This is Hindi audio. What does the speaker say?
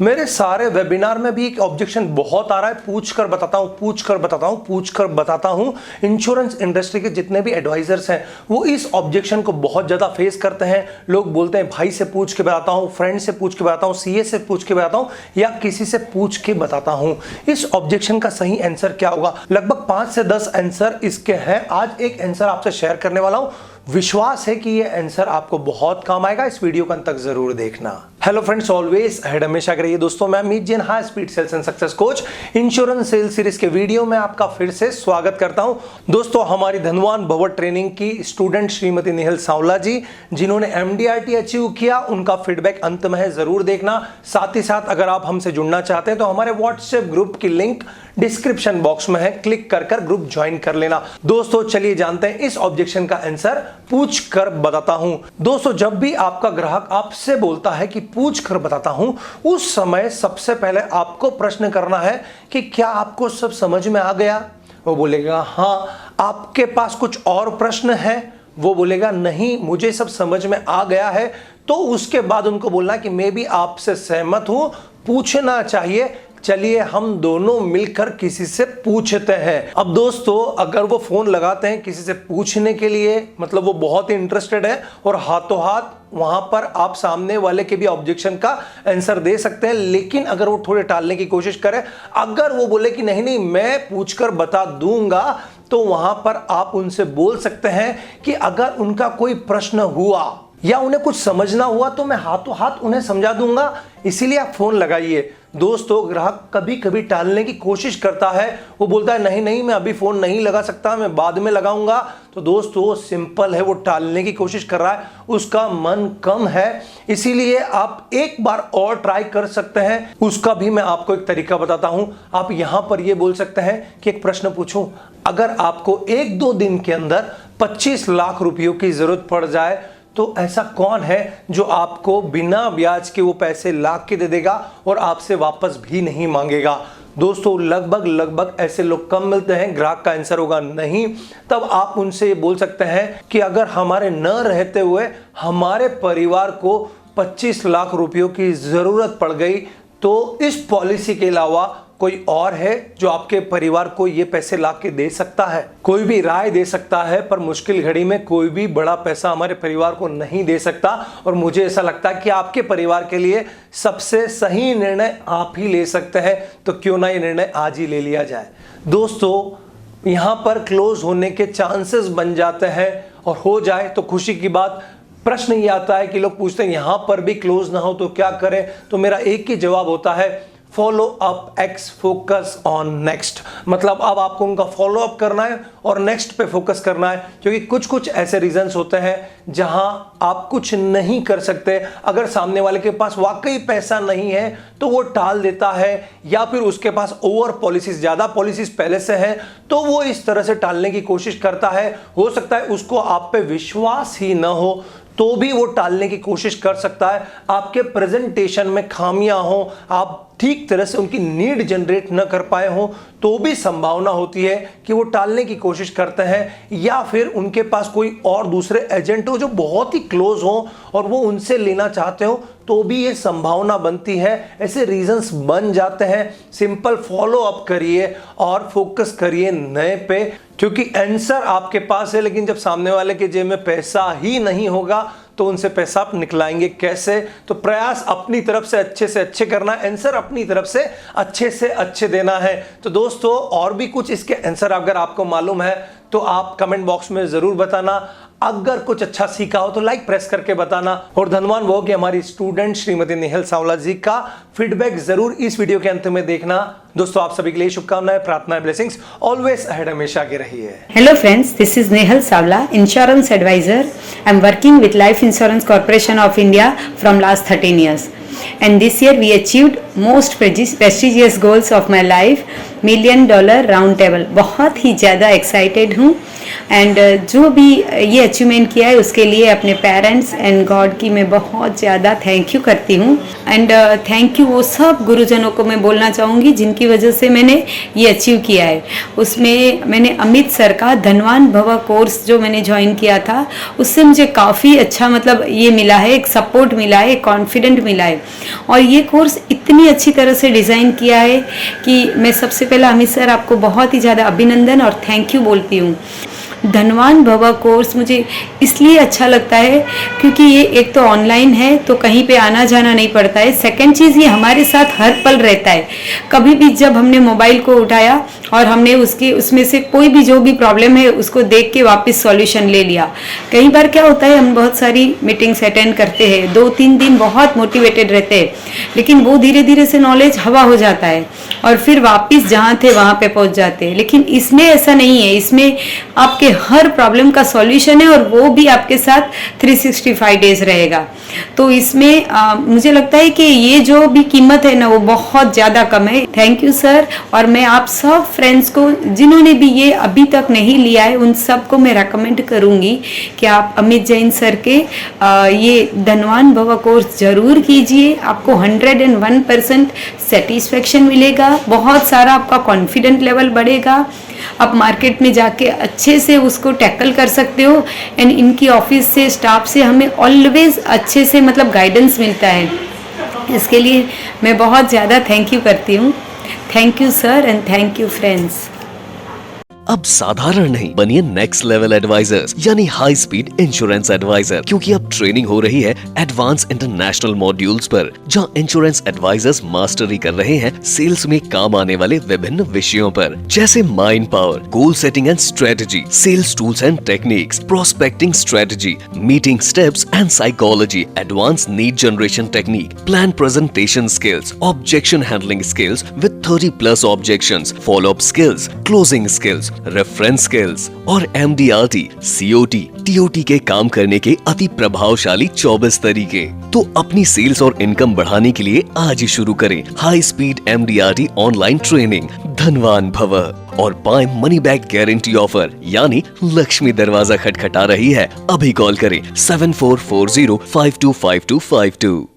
मेरे सारे वेबिनार में भी एक ऑब्जेक्शन बहुत आ रहा है, पूछ कर बताता हूं। इंश्योरेंस इंडस्ट्री के जितने भी एडवाइजर्स हैं वो इस ऑब्जेक्शन को बहुत ज्यादा फेस करते हैं। लोग बोलते हैं भाई से पूछ के बताता हूं, फ्रेंड से पूछ के बताता हूं, सीए से पूछ के बताता हूं या किसी से पूछ के बताता हूं। इस ऑब्जेक्शन का सही आंसर क्या होगा? लगभग 5 से 10 आंसर इसके हैं। आज एक आंसर आपसे शेयर करने वाला हूं। विश्वास है कि ये आंसर आपको बहुत काम आएगा। इस वीडियो को अंत तक जरूर देखना। हेलो फ्रेंड्स, ऑलवेज हेड हमेशा करिए दोस्तों। मैं Amit Jain, high speed sales and success coach, insurance sales series के वीडियो में आपका फिर से स्वागत करता हूं। दोस्तों, हमारी धनवान भवन ट्रेनिंग की स्टूडेंट श्रीमती नेहल सांवला जी, जिन्होंने MDRT अचीव किया, उनका फीडबैक अंत में है, जरूर देखना। साथ ही साथ अगर आप हमसे जुड़ना चाहते हैं तो हमारे व्हाट्सएप ग्रुप की लिंक डिस्क्रिप्शन बॉक्स में है, क्लिक कर ग्रुप ज्वाइन कर लेना। दोस्तों चलिए जानते हैं इस ऑब्जेक्शन का आंसर। पूछ कर बताता हूं। दोस्तों, जब भी आपका ग्राहक आपसे बोलता है कि पूछ कर बताता हूं, उस समय सबसे पहले आपको प्रश्न करना है कि क्या आपको सब समझ में आ गया? वो बोलेगा हाँ। आपके पास कुछ और प्रश्न है? वो बोलेगा नहीं, मुझे सब समझ में आ गया है। तो उसके बाद उनको बोलना कि मैं भी आपसे सहमत हूं, पूछना चाहिए। चलिए हम दोनों मिलकर किसी से पूछते हैं। अब दोस्तों, अगर वो फोन लगाते हैं किसी से पूछने के लिए, मतलब वो बहुत ही इंटरेस्टेड है और हाथों हाथ वहां पर आप सामने वाले के भी ऑब्जेक्शन का आंसर दे सकते हैं। लेकिन अगर वो थोड़े टालने की कोशिश करे, अगर वो बोले कि नहीं मैं पूछकर बता दूंगा, तो वहां पर आप उनसे बोल सकते हैं कि अगर उनका कोई प्रश्न हुआ या उन्हें कुछ समझना हुआ तो मैं हाथों हाथ उन्हें समझा दूंगा, इसीलिए आप फोन लगाइए। दोस्तों, ग्राहक कभी कभी टालने की कोशिश करता है। वो बोलता है नहीं मैं अभी फोन नहीं लगा सकता, मैं बाद में लगाऊंगा। तो दोस्तों सिंपल है, वो टालने की कोशिश कर रहा है, उसका मन कम है। इसीलिए आप एक बार और ट्राई कर सकते हैं। उसका भी मैं आपको एक तरीका बताता हूं। आप यहां पर ये बोल सकते हैं कि एक प्रश्न पूछूं, अगर आपको 1-2 दिन के अंदर 25 लाख रुपयों की जरूरत पड़ जाए तो ऐसा कौन है जो आपको बिना ब्याज के वो पैसे लाख के दे देगा और आपसे वापस भी नहीं मांगेगा? दोस्तों, लगभग ऐसे लोग कम मिलते हैं। ग्राहक का आंसर होगा नहीं। तब आप उनसे ये बोल सकते हैं कि अगर हमारे न रहते हुए हमारे परिवार को 25 लाख रुपयों की जरूरत पड़ गई, तो इस पॉलिसी के अलावा कोई और है जो आपके परिवार को ये पैसे ला के दे सकता है? कोई भी राय दे सकता है, पर मुश्किल घड़ी में कोई भी बड़ा पैसा हमारे परिवार को नहीं दे सकता। और मुझे ऐसा लगता है कि आपके परिवार के लिए सबसे सही निर्णय आप ही ले सकते हैं। तो क्यों ना ये निर्णय आज ही ले लिया जाए। दोस्तों, यहां पर क्लोज होने के चांसेस बन जाते हैं, और हो जाए तो खुशी की बात। प्रश्न ये आता है कि लोग पूछते हैं यहां पर भी क्लोज ना हो तो क्या करें? तो मेरा एक ही जवाब होता है, follow up x, focus on next. मतलब अब आपको उनका फॉलो अप करना है और नेक्स्ट पे फोकस करना है, क्योंकि कुछ ऐसे रीजंस होते हैं जहां आप कुछ नहीं कर सकते। अगर सामने वाले के पास वाकई पैसा नहीं है तो वो टाल देता है, या फिर उसके पास ओवर पॉलिसीज, ज्यादा पॉलिसीज पहले से है, तो वो इस तरह से टालने की कोशिश करता है। हो सकता है उसको आप पे विश्वास ही ना हो तो भी वो टालने की कोशिश कर सकता है। आपके प्रेजेंटेशन में खामियां हो, आप ठीक तरह से उनकी नीड जनरेट न कर पाए हो, तो भी संभावना होती है कि वो टालने की कोशिश करते हैं। या फिर उनके पास कोई और दूसरे एजेंट हो जो बहुत ही क्लोज हो और वो उनसे लेना चाहते हो, तो भी ये संभावना बनती है। ऐसे रीजंस बन जाते हैं। सिंपल फॉलो अप करिए और फोकस करिए नए पे, क्योंकि आंसर आपके पास है, लेकिन जब सामने वाले के जेब में पैसा ही नहीं होगा तो उनसे पैसा आप निकलाएंगे कैसे? तो प्रयास अपनी तरफ से अच्छे करना है, आंसर अपनी तरफ से अच्छे देना है। तो दोस्तों, और भी कुछ इसके आंसर अगर आपको मालूम है तो आप कमेंट बॉक्स में जरूर बताना। अगर कुछ अच्छा सीखा हो तो लाइक प्रेस करके बताना। और धनवान वो कि हमारी स्टूडेंट श्रीमती नेहल सांवला जी का फीडबैक जरूर इस वीडियो के अंत में देखना। दोस्तों, आप सभी के लिए शुभकामनाएं, प्रार्थनाएं, ब्लेसिंग्स। ऑलवेज अहेड, हमेशा आगे रहिए। Hello friends, this is Nehal Savla, insurance advisor. I am working with Life Insurance Corporation of India from last 13 years. And this year we achieved most prestigious goals of my life, $1 million round table. बहुत ही ज़्यादा excited हूँ एंड जो भी ये अचीवमेंट किया है उसके लिए अपने पेरेंट्स एंड गॉड की मैं बहुत ज़्यादा थैंक यू करती हूँ। एंड थैंक यू वो सब गुरुजनों को मैं बोलना चाहूँगी जिनकी वजह से मैंने ये अचीव किया है। उसमें मैंने अमित सर का धनवान भव कोर्स जो मैंने ज्वाइन किया था उससे मुझे काफ़ी अच्छा मतलब ये मिला है, एक सपोर्ट मिला है, एक कॉन्फिडेंट मिला है। और ये कोर्स इतनी अच्छी तरह से डिज़ाइन किया है कि मैं सबसे पहले अमित सर आपको बहुत ही ज़्यादा अभिनंदन और थैंक यू बोलती हूँ। धनवान भव कोर्स मुझे इसलिए अच्छा लगता है क्योंकि ये एक तो ऑनलाइन है तो कहीं पे आना जाना नहीं पड़ता है। सेकंड चीज़ ये हमारे साथ हर पल रहता है। कभी भी जब हमने मोबाइल को उठाया और हमने उसमें से कोई भी जो भी प्रॉब्लम है उसको देख के वापस सॉल्यूशन ले लिया। कई बार क्या होता है हम बहुत सारी मीटिंग्स अटेंड करते हैं, 2-3 दिन बहुत मोटिवेटेड रहते हैं, लेकिन वो धीरे धीरे से नॉलेज हवा हो जाता है और फिर वापस जहाँ थे वहाँ पे पहुँच जाते हैं। लेकिन इसमें ऐसा नहीं है, इसमें आपके हर प्रॉब्लम का सॉल्यूशन है और वो भी आपके साथ 365 डेज रहेगा। तो इसमें मुझे लगता है कि ये जो भी कीमत है ना वो बहुत ज़्यादा कम है। Thank you sir. और मैं आप सब फ्रेंड्स को जिन्होंने भी ये अभी तक नहीं लिया है उन सब को मैं रेकमेंड करूँगी कि आप अमित जैन सर के ये धनवान भव कोर्स ज़रूर कीजिए। आपको 101% सेटिस्फेक्शन मिलेगा, बहुत सारा आपका कॉन्फिडेंट लेवल बढ़ेगा, आप मार्केट में जाके अच्छे से उसको टैकल कर सकते हो। एंड इनकी ऑफिस से स्टाफ से हमें ऑलवेज अच्छे से मतलब गाइडेंस मिलता है। इसके लिए मैं बहुत ज़्यादा थैंक यू करती हूँ। Thank you sir and thank you friends. अब साधारण नहीं बनिए नेक्स्ट लेवल एडवाइजर्स यानी हाई स्पीड इंश्योरेंस एडवाइजर, क्योंकि अब ट्रेनिंग हो रही है एडवांस इंटरनेशनल मॉड्यूल्स पर, जहां इंश्योरेंस एडवाइजर्स मास्टरी कर रहे हैं सेल्स में काम आने वाले विभिन्न विषयों पर, जैसे mind power, goal setting and strategy, sales tools and techniques, prospecting strategy, meeting steps and psychology, advance need generation technique, plan presentation skills, objection handling skills with 30+ objections, follow up skills, closing skills, reference skills और MDRT, COT, TOT के काम करने के अति प्रभावशाली 24 तरीके। तो अपनी सेल्स और इनकम बढ़ाने के लिए आज ही शुरू करें high speed MDRT online training धनवान भव और पाएं मनी बैक गारंटी ऑफर, यानी लक्ष्मी दरवाजा खटखटा रही है। अभी कॉल करें 7440525252।